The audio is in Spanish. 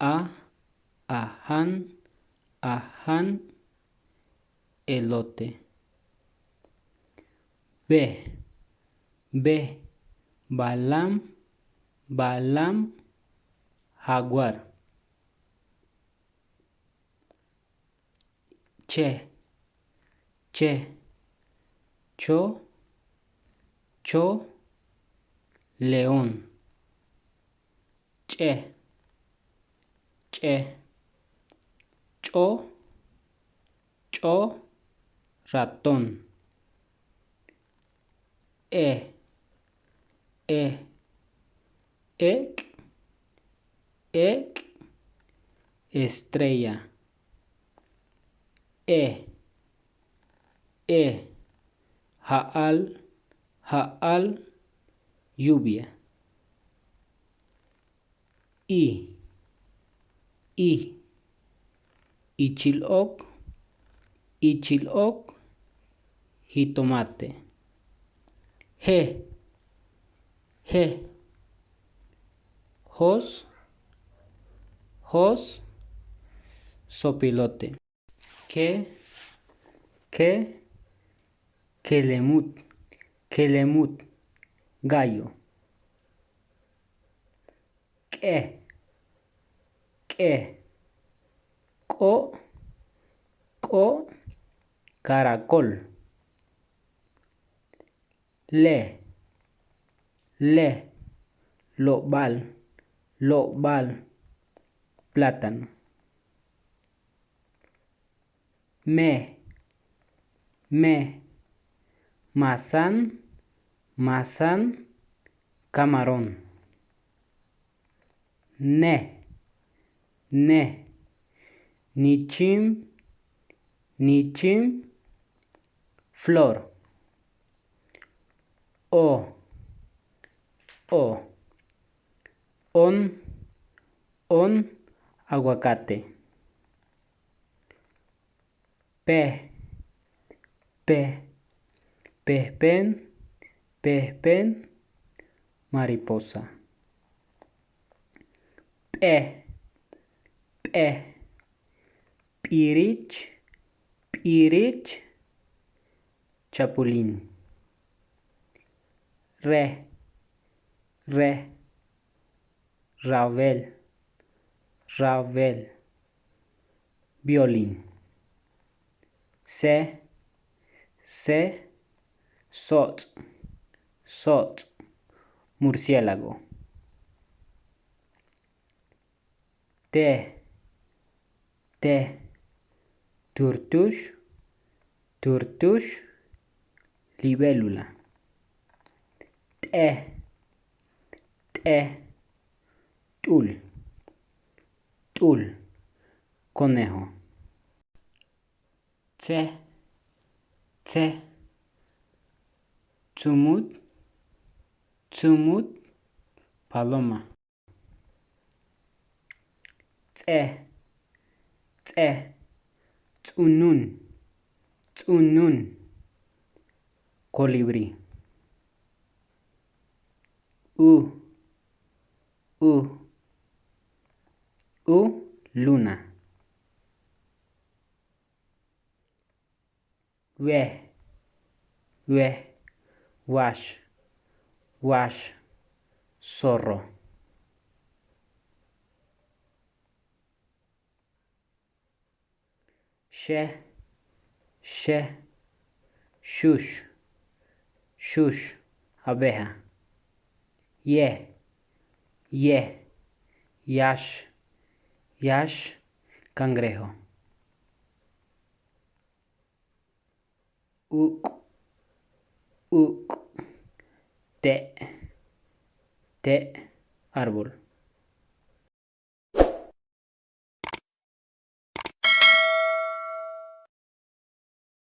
A, aján, aján, elote. B, balam, balam, jaguar. Che, cho, león. Che, cho, ratón. E, ek, estrella. Jaal, lluvia. Ichilok, jitomate. G, jos, sopilote. Kelemut, gallo. Ko, caracol. Le, lobal, plátano. Me, mazán, camarón. Ne, nichim, flor. O, on, aguacate. Pezpen, mariposa. Pirich, chapulín. Re, Ravel, violín. Se, sot, murciélago. T, turtush, libélula. Tul, conejo. Tse, tsumut, paloma. Tse, tsunun, colibrí. Luna. We, wash, zorro. She, shush, abeja. Ye, yash, cangrejo. Uk, te, árbol.